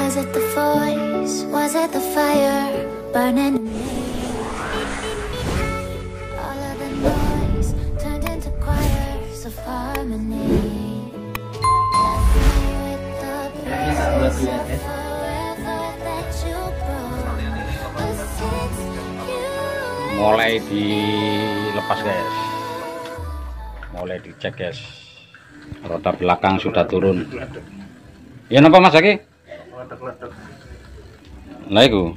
Was it the voice? Was it the fire burning in me? All of the noise turned into choirs of harmony. Left me with the pieces of forever that you brought. But since you mulai dilepas guys, mulai dicek guys, roda belakang sudah turun. Ya napa Mas Aki? Lah iku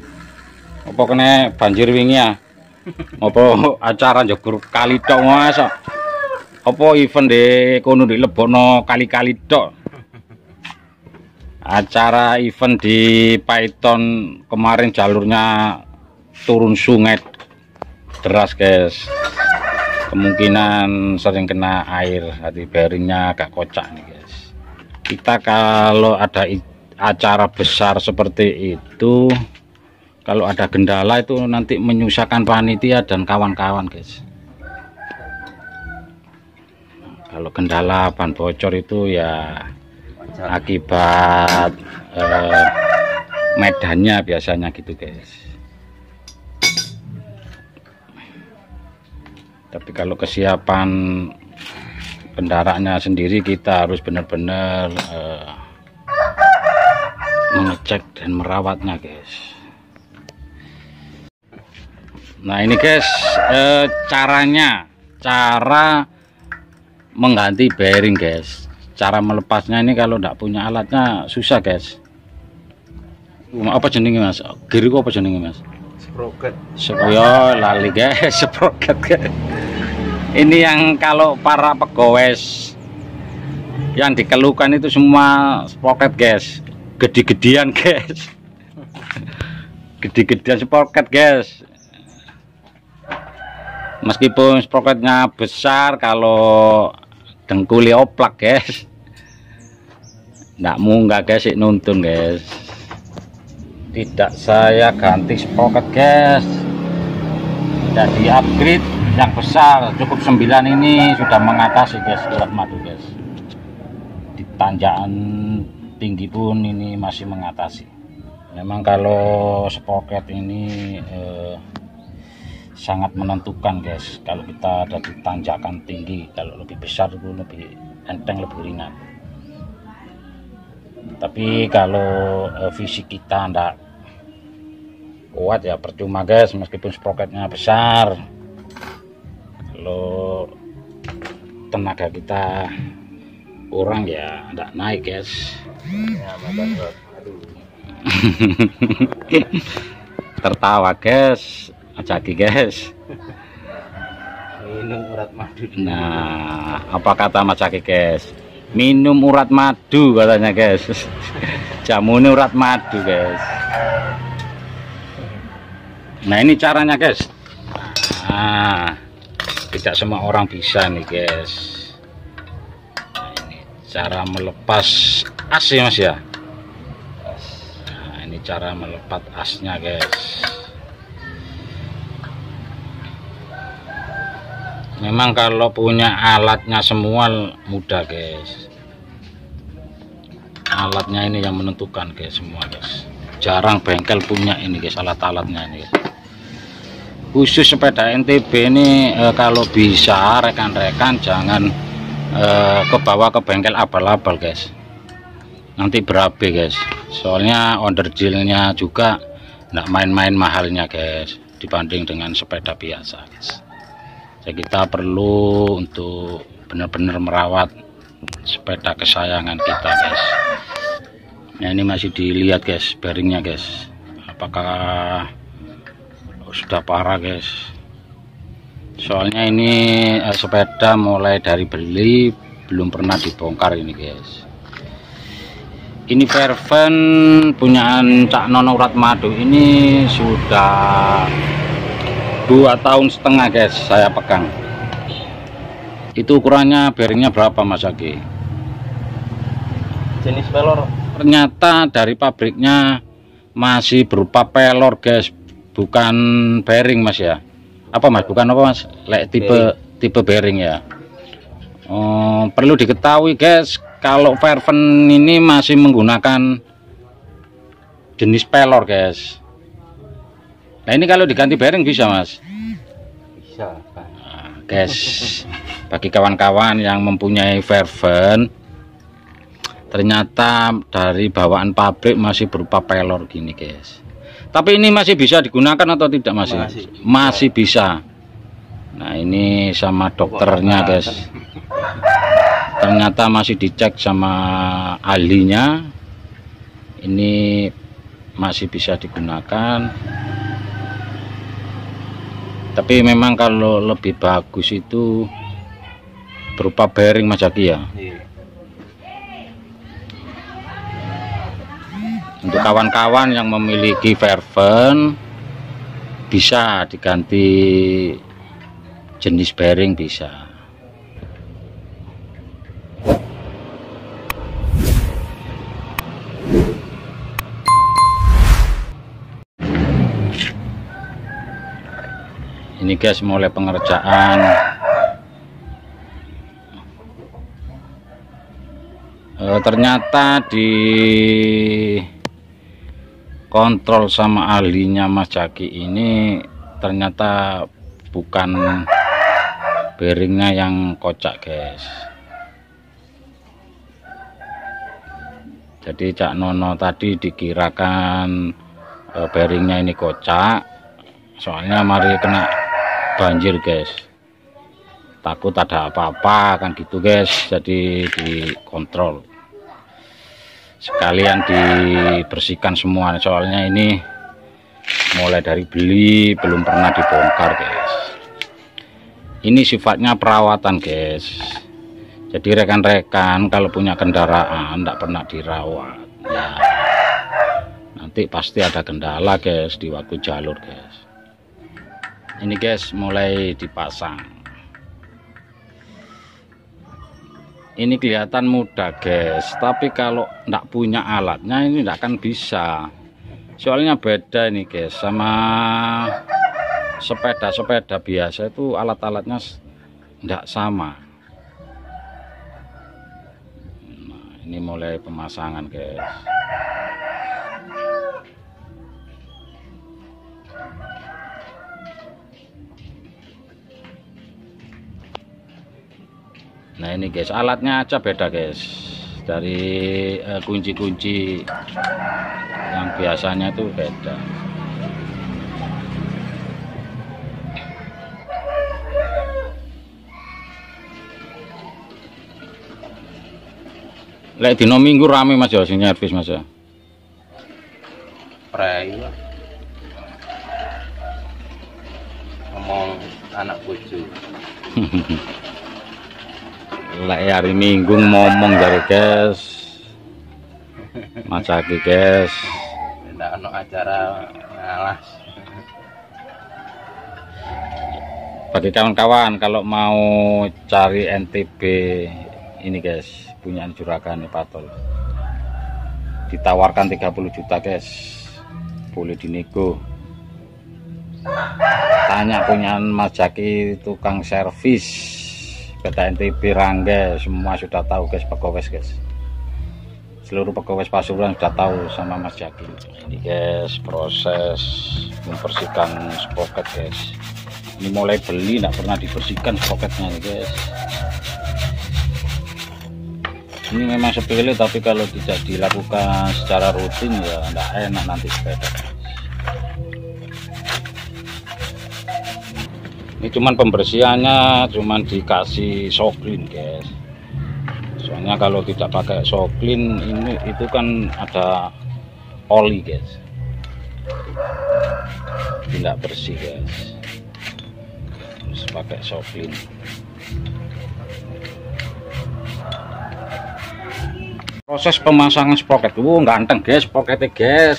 apa kena banjir wingi ya? Apa acara njogur kali tok Mas? Apa event de kono dilebokno kali-kali tok? Acara event di Python kemarin jalurnya turun sungai deras guys, kemungkinan sering kena air, hati bearingnya agak kocak nih guys. Kita kalau ada acara besar seperti itu, kalau ada kendala itu nanti menyusahkan panitia dan kawan-kawan guys. Kalau kendala ban bocor itu ya akibat medannya biasanya gitu guys. Tapi kalau kesiapan kendaraannya sendiri kita harus benar-benar mengecek dan merawatnya guys. Nah ini guys, cara mengganti bearing guys. Cara melepasnya ini kalau tidak punya alatnya susah guys. Apa jenenge Mas? Giri apa jenenge Mas? Sprocket. Yo lali guys, sprocket guys. Ini yang kalau para pegawai yang dikeluhkan itu semua sprocket guys, gede-gedean guys. Gede-gedean sprocket guys. Meskipun sprocketnya besar, kalau dengkuli oplak guys, nggak munggah guys, nuntun guys. Tidak saya ganti sprocket guys, tidak di upgrade yang besar, cukup 9 ini sudah mengatasi guys urat madu guys. Di tanjakan tinggi pun ini masih mengatasi. Memang kalau sprocket ini sangat menentukan guys. Kalau kita ada di tanjakan tinggi, kalau lebih besar itu lebih enteng, lebih ringan. Tapi kalau fisik kita ndak kuat ya percuma guys, meskipun sprocketnya besar. Kalau tenaga kita kurang ya ndak naik guys. Tertawa guys, ajaki guys. Minum urat madu. Nah, apa kata Mas Aki guys? Minum urat madu katanya guys. Jamune urat madu guys. Nah ini caranya guys. Nah, tidak semua orang bisa nih guys. Nah, ini cara melepas as ya Mas ya. Nah, ini cara melepas asnya guys. Memang kalau punya alatnya semua mudah guys. Alatnya ini yang menentukan guys semua guys. Jarang bengkel punya ini guys alat-alatnya ini guys. Khusus sepeda NTB ini kalau bisa rekan-rekan jangan ke bawah ke bengkel abal-abal guys. Nanti berabe guys. Soalnya underdealnya juga nggak main-main mahalnya guys dibanding dengan sepeda biasa guys. Jadi kita perlu untuk benar-benar merawat sepeda kesayangan kita guys. Nah ini masih dilihat guys bearingnya guys, apakah sudah parah guys. Soalnya ini sepeda mulai dari beli belum pernah dibongkar ini guys. Ini Verven punyaan Cak Nono urat madu ini sudah 2,5 tahun guys saya pegang. Itu ukurannya bearingnya berapa Mas Aki? Jenis pelor. Ternyata dari pabriknya masih berupa pelor guys, bukan bearing Mas ya. Apa Mas? Bukan apa Mas? Tipe bearing ya. Perlu diketahui guys, kalau Verven ini masih menggunakan jenis pelor guys. Nah ini kalau diganti bearing bisa mas? Bisa Pak. Nah, guys, bagi kawan-kawan yang mempunyai Fairvan, ternyata dari bawaan pabrik masih berupa pelor gini guys. Tapi ini masih bisa digunakan atau tidak masih? Masih bisa. Nah ini sama dokternya guys, ternyata masih dicek sama ahlinya, ini masih bisa digunakan. Tapi memang kalau lebih bagus itu berupa bearing Mas Jaki ya. Untuk kawan-kawan yang memiliki Fairvan bisa diganti jenis bearing bisa. Ini guys mulai pengerjaan ternyata di kontrol sama ahlinya Mas Jaki ini ternyata bukan bearingnya yang kocak guys. Jadi Cak Nono tadi dikirakan bearingnya ini kocak, soalnya mari kena banjir guys, takut ada apa-apa kan gitu guys, jadi dikontrol sekalian dibersihkan semua, soalnya ini mulai dari beli belum pernah dibongkar guys. Ini sifatnya perawatan guys, jadi rekan-rekan kalau punya kendaraan tidak pernah dirawat ya nanti pasti ada kendala guys di waktu jalur guys. Ini guys mulai dipasang. Ini kelihatan mudah guys, tapi kalau tidak punya alatnya ini tidak akan bisa. Soalnya beda ini guys sama sepeda-sepeda biasa, itu alat-alatnya tidak sama. Nah, ini mulai pemasangan guys. Nah ini guys, alatnya aja beda guys, dari kunci-kunci yang biasanya itu beda. Lek dino Minggu rame mas ya, sing servis mas ya. Prei ngomong anak bojo. Lek hari Minggu ngomong dari guys, Mas Jaki guys. Tidak ada acara ngalas. Bagi kawan-kawan kalau mau cari NTB ini guys, punya Juragan Patol, ditawarkan 30 juta guys, boleh dinego. Tanya punya Mas Jaki tukang servis PT NTB Rangge, semua sudah tahu guys, pegawai guys, seluruh pegawai Pasuruan sudah tahu sama Mas Jaki. Ini guys proses membersihkan sproket guys, ini mulai beli tidak pernah dibersihkan sproketnya nih guys. Ini memang sepele, tapi kalau tidak dilakukan secara rutin ya tidak enak nanti sepeda. Ini cuman pembersihannya cuman dikasih shock-clean guys, soalnya kalau tidak pakai shock-clean ini itu kan ada oli guys, tidak bersih guys, harus pakai shock-clean. Proses pemasangan sproket, ganteng guys sproketnya guys,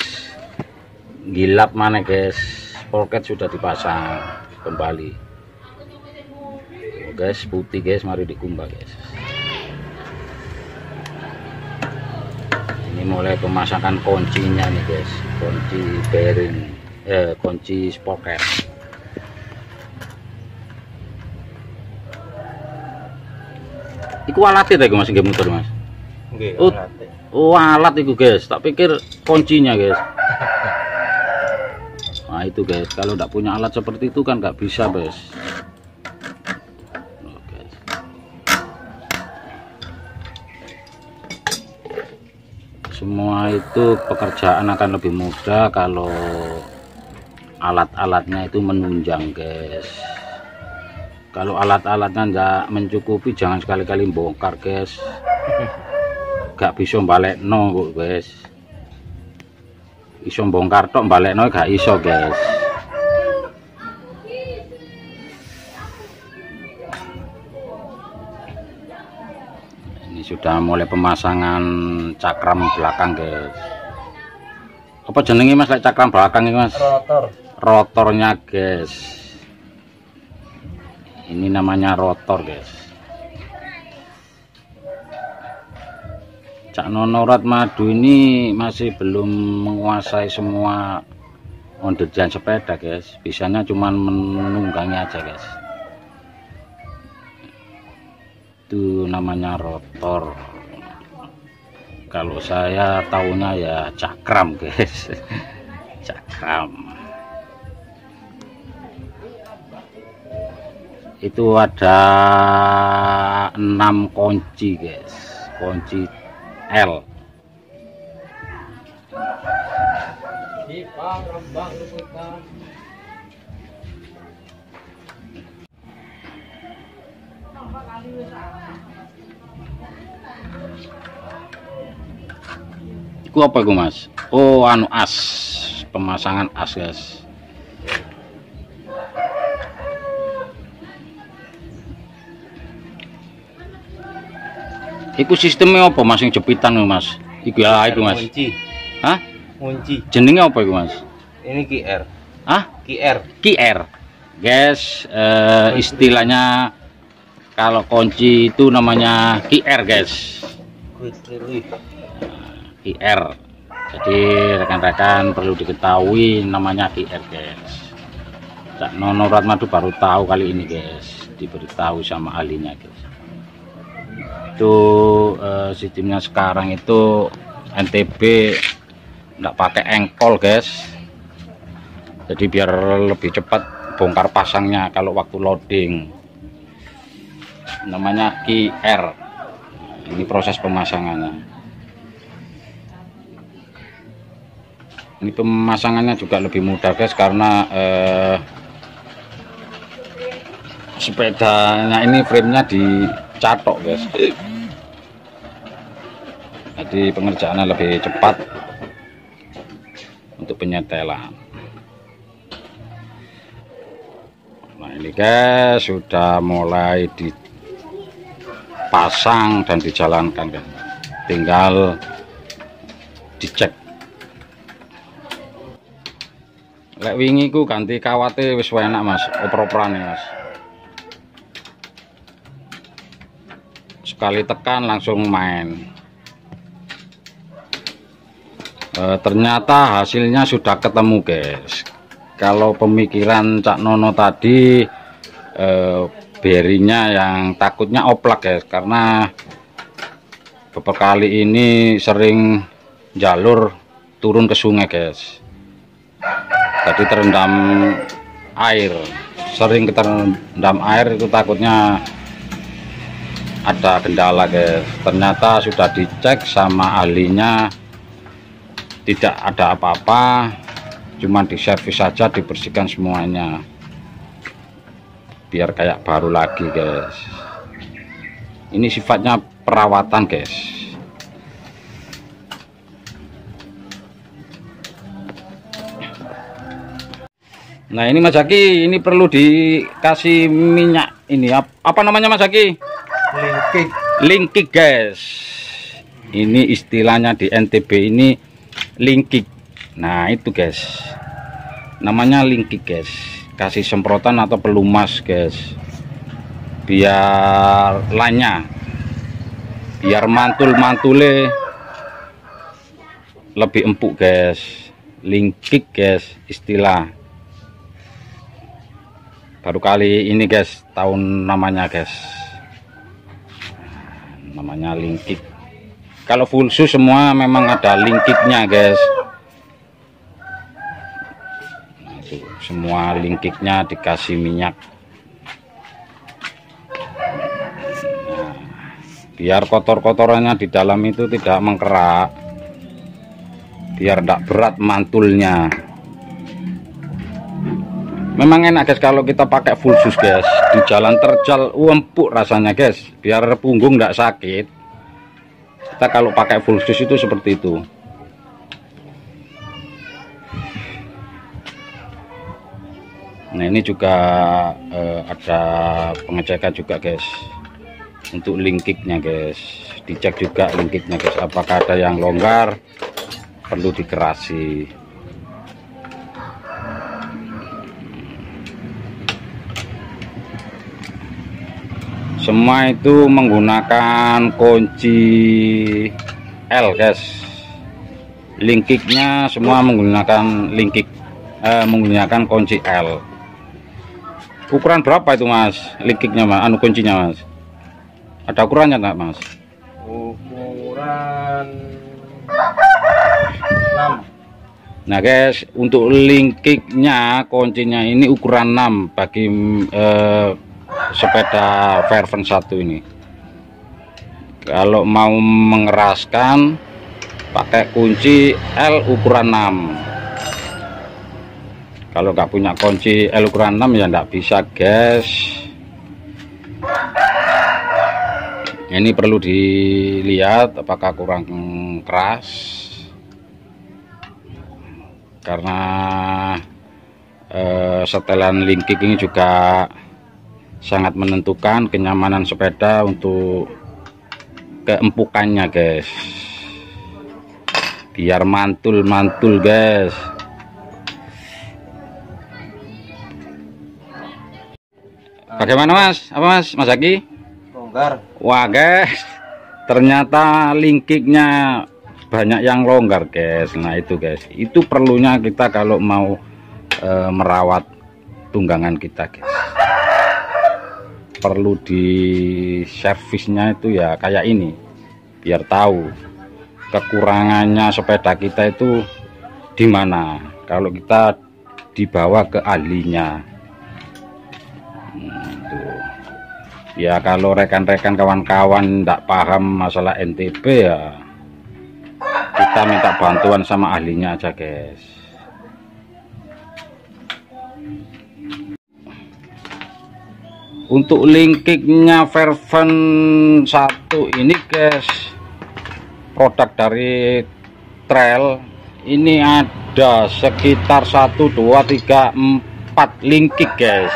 gilap mana guys, sproket sudah dipasang kembali guys, putih guys, mari dikumbah guys. Ini mulai pemasangan kuncinya nih guys, kunci bearing, kunci sproket. Iku alatnya tadi mas, nggak muter mas. Nggih, Oh, alatnya. Oh, alat itu guys, tak pikir kuncinya guys. Nah itu guys, kalau tidak punya alat seperti itu kan nggak bisa guys. Oh, guys. Semua itu pekerjaan akan lebih mudah kalau alat-alatnya itu menunjang guys. Kalau alat-alatnya nggak mencukupi, jangan sekali-kali bongkar guys. Gak bisa balik no guys. Iso bongkar tok balik no gak iso guys. Ini sudah mulai pemasangan cakram belakang guys. Apa jenenge mas cakram belakang ini mas? Rotornya guys. Ini namanya rotor guys. Cak Nono Ratmadu ini masih belum menguasai semua ondel-ondel sepeda guys. Bisanya cuman menunggangi aja guys. Itu namanya rotor. Kalau saya taunya ya cakram guys. Cakram. Itu ada 6 kunci guys. Kunci L. Itu apa itu mas? Oh anu as, pemasangan as guys. Iku sistemnya apa mas yang jepitan mas? Iku ya itu mas. Kunci. Hah? Kunci. Jenengnya apa itu mas? Ini QR. Hah? QR. QR. Guys, istilahnya kalau kunci itu namanya QR guys. QR. Jadi rekan-rekan perlu diketahui namanya QR guys. Cak Nono Ratmadu baru tahu kali ini guys, diberitahu sama ahlinya guys. Itu sistemnya sekarang itu NTB enggak pakai engkol guys, jadi biar lebih cepat bongkar pasangnya kalau waktu loading. Namanya QR. Ini proses pemasangannya. Ini pemasangannya juga lebih mudah guys karena sepedanya ini framenya dicatok guys. Jadi pengerjaannya lebih cepat untuk penyetelan. Nah ini guys sudah mulai dipasang dan dijalankan guys. Tinggal dicek. Lek wingi ku ganti kawate wis enak mas, oper-operane mas. Sekali tekan langsung main. Ternyata hasilnya sudah ketemu guys. Kalau pemikiran Cak Nono tadi berinya yang takutnya oplak guys, karena beberapa kali ini sering jalur turun ke sungai guys. Jadi terendam air, sering terendam air itu takutnya ada kendala guys. Ternyata sudah dicek sama ahlinya, tidak ada apa-apa, cuma diservis saja, dibersihkan semuanya biar kayak baru lagi guys. Ini sifatnya perawatan guys. Nah ini Mas Zaki, ini perlu dikasih minyak ini apa namanya Mas Zaki? Linkik guys. Ini istilahnya di NTB ini linkik. Nah itu guys, namanya linkik guys. Kasih semprotan atau pelumas guys, biar lanya, biar mantul-mantule lebih empuk guys. Linkik guys istilah. Baru kali ini guys tahun namanya guys, namanya linkik. Kalau full sus semua memang ada linkiknya guys. Nah, itu semua linkiknya dikasih minyak. Nah, biar kotor-kotorannya di dalam itu tidak mengkerak, biar tidak berat mantulnya. Memang enak guys kalau kita pakai full sus guys, di jalan terjal empuk rasanya guys, biar punggung tidak sakit. Kita kalau pakai full sus itu seperti itu. Nah ini juga ada pengecekan juga guys untuk linkiknya guys, dicek juga linkiknya guys, apakah ada yang longgar, perlu dikerasi. Semua itu menggunakan kunci L guys, linkiknya semua menggunakan linkik, menggunakan kunci L. Ukuran berapa itu mas linkiknya mas, kuncinya mas? Ada ukurannya nggak mas? Ukuran 6. Nah guys, untuk linkiknya kuncinya ini ukuran 6 bagi sepeda Verven 1 ini. Kalau mau mengeraskan pakai kunci L ukuran 6. Kalau nggak punya kunci L ukuran 6 ya nggak bisa guys. Ini perlu dilihat apakah kurang keras, karena setelan linkik ini juga sangat menentukan kenyamanan sepeda untuk keempukannya guys, biar mantul guys. Bagaimana mas? Apa mas Aki? Longgar. Wah guys, ternyata linkiknya banyak yang longgar guys. Nah itu guys, itu perlunya kita kalau mau merawat tunggangan kita guys, perlu di servisnya itu ya kayak ini, biar tahu kekurangannya sepeda kita itu di mana kalau kita dibawa ke ahlinya. Tuh. Ya kalau rekan-rekan kawan-kawan tidak paham masalah NTB ya kita minta bantuan sama ahlinya aja guys. Untuk linkiknya Verven 1 ini guys, produk dari Trail ini ada sekitar 1 2 3 4 linkik guys.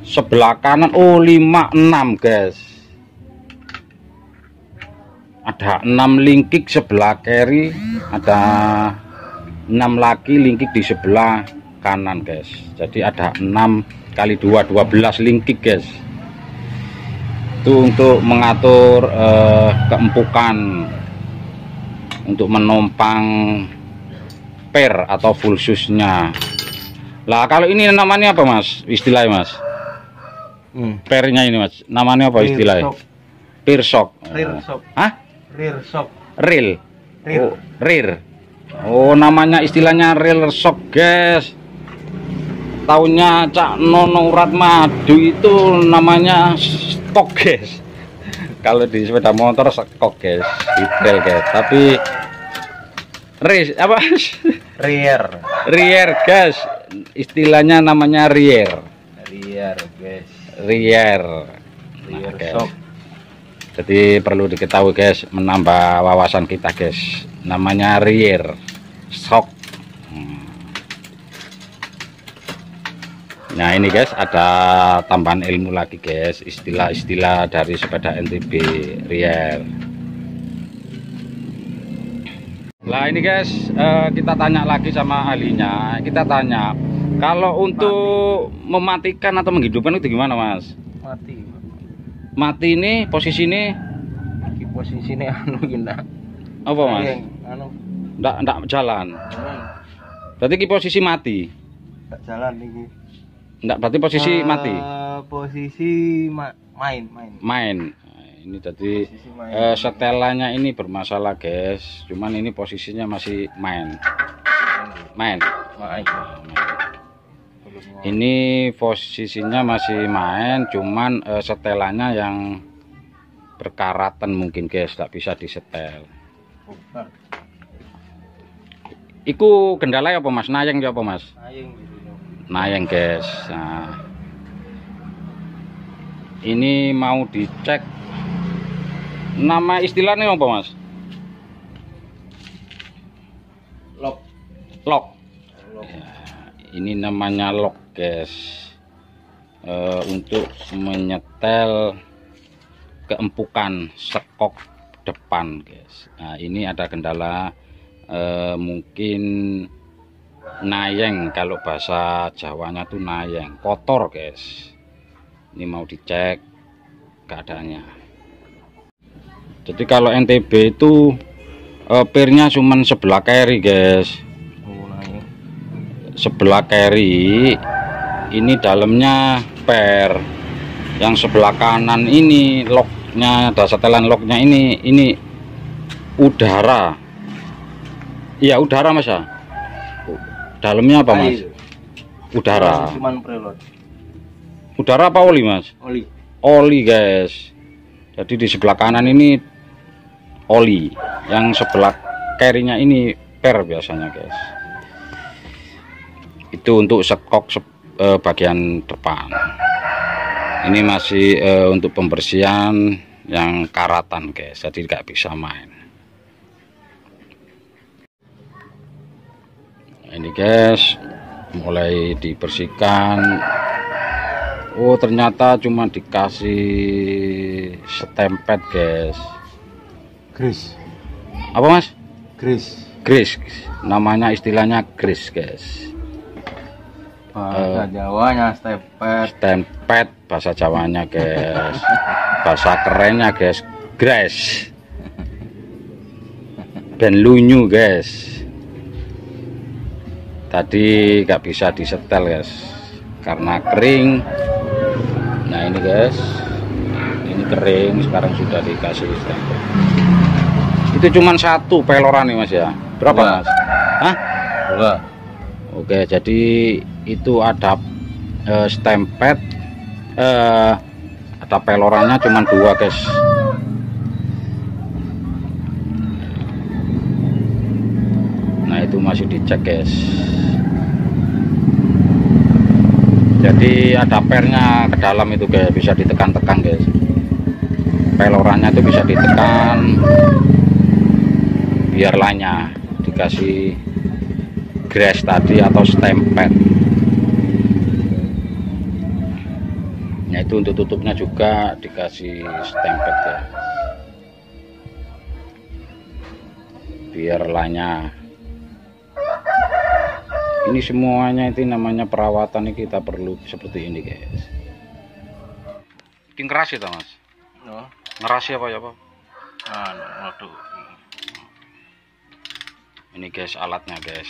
Sebelah kanan 5 6 guys, ada 6 linkik sebelah kiri, ada 6 lagi linkik di sebelah kanan guys. Jadi ada 6 kali 2 12 linkik guys. Itu untuk mengatur keempukan untuk menompang per atau full susnya. Lah kalau ini namanya apa mas istilahnya mas? Pernya ini mas, namanya apa istilahnya? Rear shock. Hah? Rear shock. Real. Oh, rear. Oh, namanya istilahnya rear shock, guys. Taunya Cak Nono Urat Madu itu namanya stok, guys. Kalau di sepeda motor stok, guys. Detail, guys. Tapi apa? Rear, guys. Istilahnya namanya rear. Rear, guys. Rear shock. Jadi perlu diketahui guys, menambah wawasan kita guys, namanya rear shock. Nah ini guys, ada tambahan ilmu lagi guys, istilah-istilah dari sepeda NTB rear. Nah ini guys, kita tanya lagi sama ahlinya. Kita tanya, kalau untuk mematikan atau menghidupkan itu gimana mas? Mati ini posisi ini? Posisi ini anu gini. Apa mas? Anu. Ndak jalan. Berarti ki posisi mati. Ndak jalan ini. Ndak berarti posisi mati. Posisi main. Main. ini tadi setelannya ini bermasalah guys, cuman ini posisinya masih main. Ini posisinya masih main, cuman setelannya yang berkaratan mungkin guys, tak bisa disetel. Iku kendala apa mas? Nayeng apa mas? Nayeng guys. Nah, ini mau dicek, nama istilahnya apa mas? Lock. Ya, ini namanya lock guys, untuk menyetel keempukan sekok depan guys. Nah ini ada kendala, mungkin nayeng, kalau bahasa Jawanya tuh nayeng, kotor guys. Ini mau dicek keadaannya. Jadi kalau NTB itu pirnya cuman sebelah kiri guys, sebelah kiri ini dalamnya per, yang sebelah kanan ini locknya, ada setelan locknya ini udara. Iya udara mas ya. Dalamnya apa mas? Udara. Udara apa oli mas? Oli guys. Jadi di sebelah kanan ini oli, yang sebelah kirinya ini per biasanya guys. Itu untuk sekok bagian depan. Ini masih untuk pembersihan yang karatan guys, jadi nggak bisa main. Ini guys mulai dibersihkan. Oh ternyata cuma dikasih stempet guys. Gris. Apa mas? Gris. Namanya istilahnya gris guys. Bahasa Jawanya stempet bahasa Jawanya guys. Bahasa kerennya guys, gres. Dan lunyu guys. Tadi nggak bisa disetel guys karena kering. Nah ini guys, ini kering, sekarang sudah dikasih stempel. Itu cuman satu peloran nih mas ya. Berapa mas? Hah? 2. Oke, jadi itu ada stempet, ada pelorannya cuman 2 guys. Nah itu masih dicek guys. Jadi ada pernya ke dalam itu guys, bisa ditekan-tekan guys. Pelorannya itu bisa ditekan biar lanya, dikasih gres tadi atau stempet. Nah itu untuk tutupnya juga dikasih stempet guys, biar lanya. Ini semuanya itu namanya perawatan, ini kita perlu seperti ini guys. Ini keras ya mas? Ngeras apa ya pak? Ini guys alatnya guys.